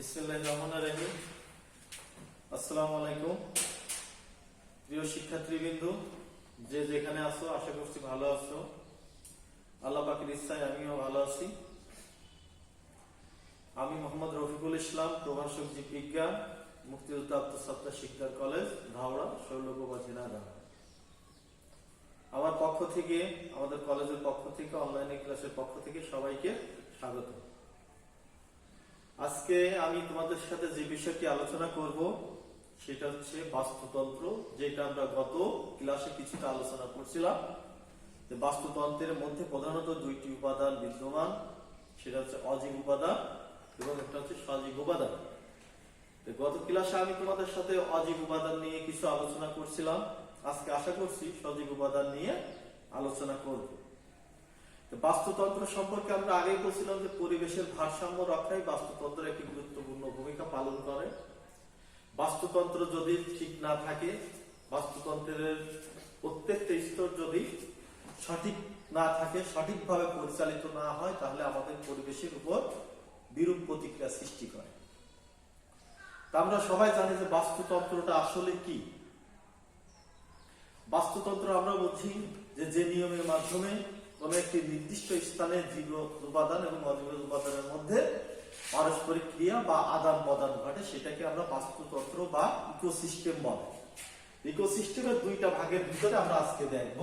বিসমিল্লাহির রহমানির রহিম। আসসালামু আলাইকুম প্রিয় শিক্ষার্থীবৃন্দ, যে যেখানে আছো আশা করছি ভালো আছো। আল্লাহ পাকের ইচ্ছায় আমিও ভালো আছি। আমি মোহাম্মদ রফিকুল ইসলাম, প্রভাষক জীববিজ্ঞান, মুক্তিযোদ্ধা আত্মসত্তা শিক্ষা কলেজ, ধাওড়া, শৈলকুপা, ঝিনাইদহ। আমার পক্ষ থেকে, আমাদের কলেজের পক্ষ থেকে, অনলাইনে ক্লাসের পক্ষ থেকে সবাইকে স্বাগত। আজকে আমি তোমাদের সাথে যে বিষয়টি আলোচনা করব সেটা হচ্ছে বাস্তুতন্ত্র, যেটা আমরা গত ক্লাসে কিছুটা আলোচনা করছিলাম। যে বাস্তুতন্ত্রের মধ্যে প্রধানত দুইটি উপাদান বিদ্যমান, সেটা হচ্ছে অজীব উপাদান এবং একটা হচ্ছে সজীব উপাদান। গত ক্লাসে আমি তোমাদের সাথে অজীব উপাদান নিয়ে কিছু আলোচনা করছিলাম। আজকে আশা করছি সজীব উপাদান নিয়ে আলোচনা করব। বাস্তুতন্ত্র সম্পর্কে আমরা আগেই বলছিলাম যে পরিবেশের ভারসাম্য রক্ষায় বাস্তুতন্ত্র একটি গুরুত্বপূর্ণ ভূমিকা পালন করে। বাস্তুতন্ত্র যদি ঠিক না থাকে, বাস্তুতন্ত্রের প্রত্যেকটা স্তর যদি সঠিক না থাকে, সঠিকভাবে পরিচালিত না হয়, তাহলে আমাদের পরিবেশের উপর বিরূপ প্রতিক্রিয়া সৃষ্টি করে। তা আমরা সবাই জানি যে বাস্তুতন্ত্রটা আসলে কি। বাস্তুতন্ত্র আমরা বুঝি যে নিয়মের মাধ্যমে কোন একটি নির্দিষ্ট স্থানে জীব উপাদান এবং অজীব উপাদানের মধ্যে পারস্পরিক ক্রিয়া বা আদান প্রদান ঘটে, সেটাকে আমরা বাস্তুতন্ত্র বা ইকোসিস্টেম বলে। ইকোসিস্টেমের দুইটা ভাগের ভিতরে আমরা আজকে দেখব।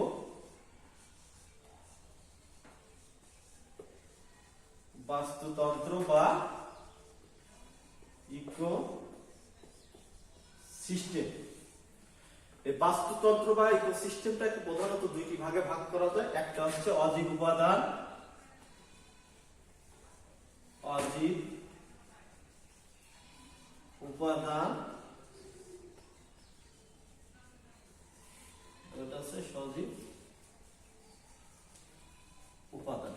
বাস্তুতন্ত্র বা ইকোসিস্টেম। এই বাস্তুতন্ত্র বা ইকোসিস্টেমটাকে প্রধানত দুইটি ভাগে ভাগ করা যায়। একটা হচ্ছে অজীব উপাদান, অজীব উপাদান, এটা হচ্ছে সজীব উপাদান।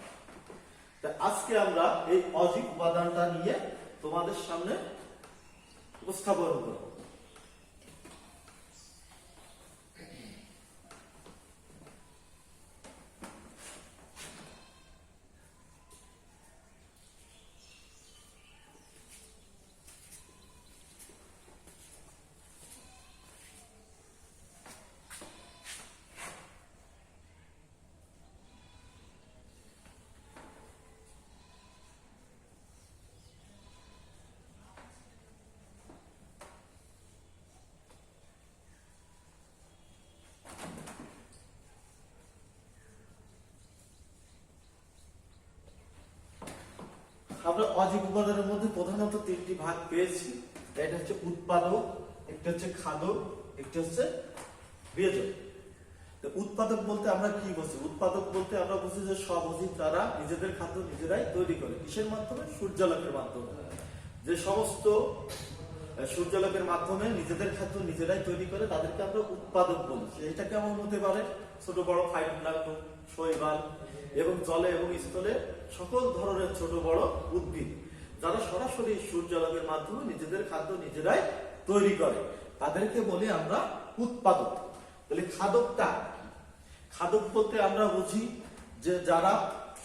আজকে আমরা এই অজীব উপাদানটা নিয়ে তোমাদের সামনে উপস্থাপন করব। আমরা অজীব উপাদানের মধ্যে প্রধানত তিনটি ভাগ পেয়েছি। এটা হচ্ছে উৎপাদক, একটা হচ্ছে খাদক, একটা হচ্ছে বিয়োজক। উৎপাদক বলতে আমরা কি বুঝি? উৎপাদক বলতে আমরা বুঝি যে সব অজীব তারা নিজেদের খাদ্য নিজেরাই তৈরি করে। কিসের মাধ্যমে? সূর্যালোকের মাধ্যমে। যে সমস্ত সূর্যালোকের মাধ্যমে নিজেদের খাদ্য নিজেরাই তৈরি করে তাদেরকে আমরা উৎপাদক বলি। সেটা কেমন হতে পারে? ছোট বড় ফাইটোপ্ল্যাঙ্কটন, শৈবাল এবং জলে এবং স্থলে সকল ধরনের ছোট বড় উদ্ভিদ, যারা সরাসরি সূর্যালোকের মাধ্যমে নিজেদের খাদ্য নিজেরাই তৈরি করে, তাদেরকে বলি আমরা উৎপাদক। তাহলে খাদকটা, খাদক বলতে আমরা বুঝি যে যারা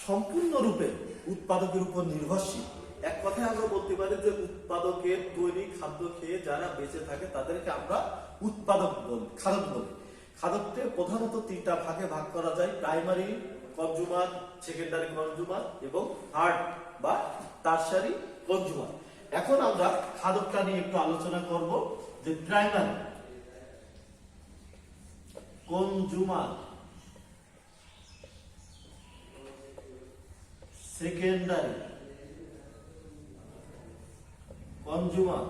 সম্পূর্ণরূপে উৎপাদকের উপর নির্ভরশীল। এক কথায় আমরা বলতে পারি যে উৎপাদকের তৈরি খাদ্য খেয়ে যারা বেঁচে থাকে তাদেরকে আমরা উৎপাদক বলি, খাদক বলি। খাদককে প্রধানত তিনটা ভাগে ভাগ করা যায়: প্রাইমারি কনজুমার, সেকেন্ডারি কনজুমার এবং থার্ড বা টারশারি কনজুমার। এখন আমরা খাদকটা নিয়ে একটু আলোচনা করব। যে primary consumer, secondary consumer,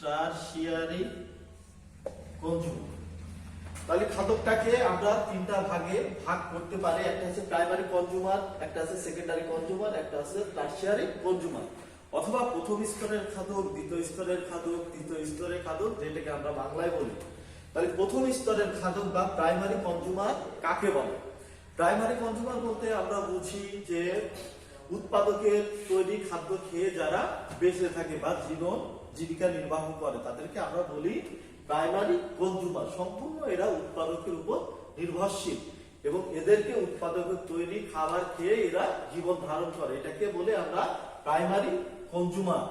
tertiary consumer. তাহলে খাদকটাকে আমরা তিনটা ভাগে ভাগ করতে পারি। একটা হচ্ছে প্রাইমারি কনজুমার, একটা আছে সেকেন্ডারি কনজুমার, একটা আছে টারশিয়ারি কনজুমার। অথবা প্রথম স্তরের খাদক, দ্বিতীয় স্তরের খাদক, তৃতীয় স্তরের খাদক, যেটাকে আমরা বাংলায় বলি। তাহলে প্রথম স্তরের খাদক বা প্রাইমারি কনজুমার কাকে বলে? প্রাইমারি কনজুমার বলতে আমরা বুঝি যে উৎপাদকের তৈরি খাদ্য খেয়ে যারা বেঁচে থাকে বা জীবিকা নির্বাহ করে, তাদেরকে আমরা বলি প্রাইমারি কনজুমার। সম্পূর্ণ এরা উৎপাদকের উপর নির্ভরশীল এবং এদেরকে উৎপাদকের তৈরি খাবার খেয়ে এরা জীবন ধারণ করে। এটাকে বলে আমরা প্রাইমারি কনজুমার।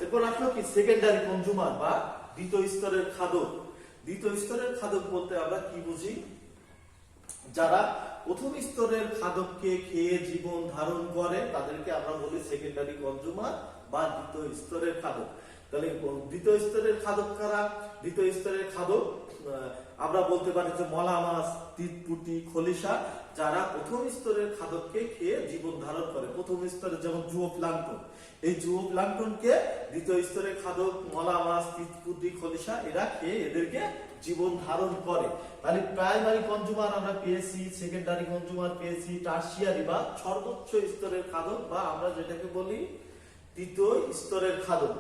এরপর আসলো কি সেকেন্ডারি কনজুমার বা দ্বিতীয় স্তরের খাদক। দ্বিতীয় স্তরের খাদক বলতে আমরা কি বুঝি? যারা প্রথম স্তরের খাদককে খেয়ে জীবন ধারণ করে তাদেরকে আমরা বলি সেকেন্ডারি কনজুমার বা দ্বিতীয় স্তরের খাদক। তাহলে দ্বিতীয় স্তরের খাদক কারা? দ্বিতীয় স্তরের খাদক আমরা বলতে পারি যে মলা মাছ, তিতপুটি, খলিশা, যারা প্রথম স্তরের খাদককে খেয়ে জীবন ধারণ করে। প্রথম স্তরে যেমন জুওপ্লাঙ্কটন, এই জুওপ্লাঙ্কটনকে দ্বিতীয় স্তরের খাদক মলা মাছ, তিতপুটি, খলিশা এরা খেয়ে এদেরকে জীবন ধারণ করে। তাহলে প্রাইমারি কনজুমার আমরা পেয়েছি, সেকেন্ডারি কনজুমার পেয়েছি, টারসিয়ারি বা সর্বোচ্চ স্তরের খাদক বা আমরা যেটাকে বলি তৃতীয় স্তরের খাদক।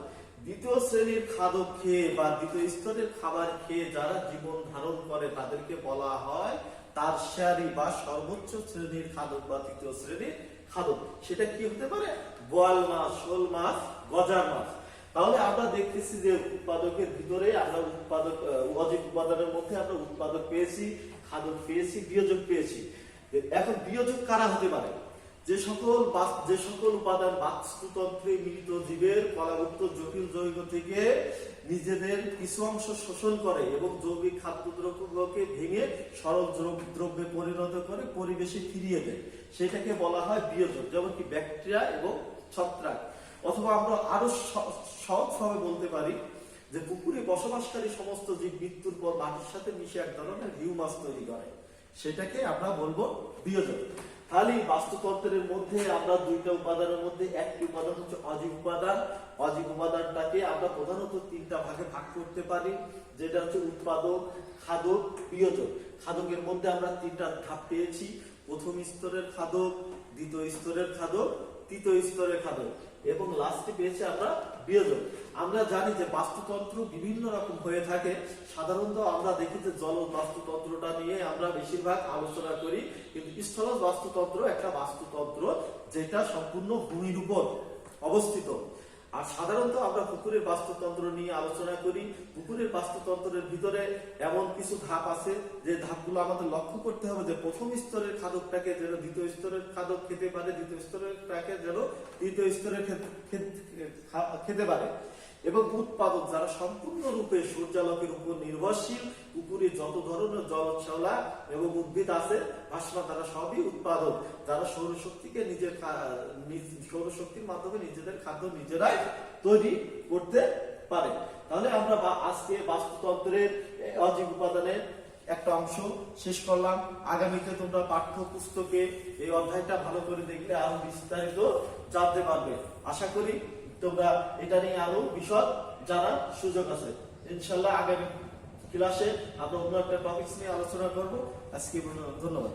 দ্বিতীয় শ্রেণীর খাদক খেয়ে বা দ্বিতীয় স্তরের খাবার খেয়ে যারা জীবন ধারণ করে তাদেরকে বলা হয় টারসিয়ারি বা সর্বোচ্চ শ্রেণীর খাদক বা তৃতীয় শ্রেণীর খাদক। সেটা কি হতে পারে? বোয়াল মাছ, শোল মাছ, গজার মাছ। তাহলে আমরা দেখতেছি যে উৎপাদকের ভিতরে আমরা অজৈব উপাদানের মধ্যে আমরা উৎপাদক পেয়েছি, খাদক পেয়েছি, বিয়োজক পেয়েছি। এখন বিয়োজক কারা হতে পারে? যে সকল উপাদান বাস্তুতন্ত্রে মিলিত জীবের কলাভুক্ত জটিল যৌগ থেকে নিজেদের কিছু অংশ শোষণ করে এবং জৈবিক খাদ্যদ্রব্যকে ভেঙে সরল দ্রব্যে পরিণত করে পরিবেশে ফিরিয়ে দেয়, সেটাকে বলা হয় বিয়োজক। যেমন কি ব্যাকটেরিয়া এবং ছত্রাক। অথবা আমরা আরো সহজভাবে বলতে পারি যে পুকুরে বসবাসকারী সমস্ত জীব মৃত্যুর পর মাটির সাথে মিশে এক ধরনের হিউমাস তৈরি করে, সেটাকে আমরা বলবো বিয়োজক। তাহলে বাস্তুতন্ত্রের মধ্যে আমরা দুইটা উপাদানের মধ্যে একটি উপাদান হচ্ছে অজীব উপাদান। অজীব উপাদানটাকে আমরা প্রধানত তিনটা ভাগে ভাগ করতে পারি, যেটা হচ্ছে উৎপাদক, খাদক, বিয়োজক। খাদকের মধ্যে আমরা তিনটা ধাপ পেয়েছি, প্রথম স্তরের খাদক, দ্বিতীয় স্তরের খাদক, তৃতীয় স্তরের খাদক এবং লাস্টে পেয়েছি আমরা বিয়োজক। আমরা জানি যে বাস্তুতন্ত্র বিভিন্ন রকম হয়ে থাকে। সাধারণত আমরা দেখি যে জল বাস্তুতন্ত্রটা নিয়ে আমরা বেশিরভাগ আলোচনা করি, কিন্তু স্থলজ বাস্তুতন্ত্র একটা বাস্তুতন্ত্র যেটা সম্পূর্ণ ভূমির উপর অবস্থিত। আর সাধারণত আমরা পুকুরের বাস্তুতন্ত্র নিয়ে আলোচনা করি। পুকুরের বাস্তুতন্ত্রের ভিতরে এমন কিছু ধাপ আছে যে ধাপগুলো আমাদের লক্ষ্য করতে হবে যে প্রথম স্তরের খাদকটাকে যেন দ্বিতীয় স্তরের খাদক খেতে পারে, দ্বিতীয় স্তরেরটাকে যেন তৃতীয় স্তরের খেতে পারে। এবং উৎপাদক যারা সম্পূর্ণরূপে সূর্যালোকের উপর নির্ভরশীল, পুকুরে যত ধরনের জলছলা এবং উদ্ভিদ আছে ভাসমান, তারা সবই উৎপাদক, যারা সৌরশক্তিকে সৌরশক্তির মাধ্যমে নিজেদের খাদ্য নিজেরাই তৈরি করতে পারে। তাহলে আমরা আজকে বাস্তুতন্ত্রের অজীব উপাদানের একটা অংশ শেষ করলাম। আগামীতে তোমরা পাঠ্য পুস্তকে এই অধ্যায়টা ভালো করে দেখলে আরো বিস্তারিত জানতে পারবে। আশা করি তোমরা এটা নিয়ে আরো বিশদ জানার সুযোগ আছে। ইনশাল্লাহ আগামী ক্লাসে আমরা অন্য একটা টপিকস নিয়ে আলোচনা করব। আজকে ধন্যবাদ।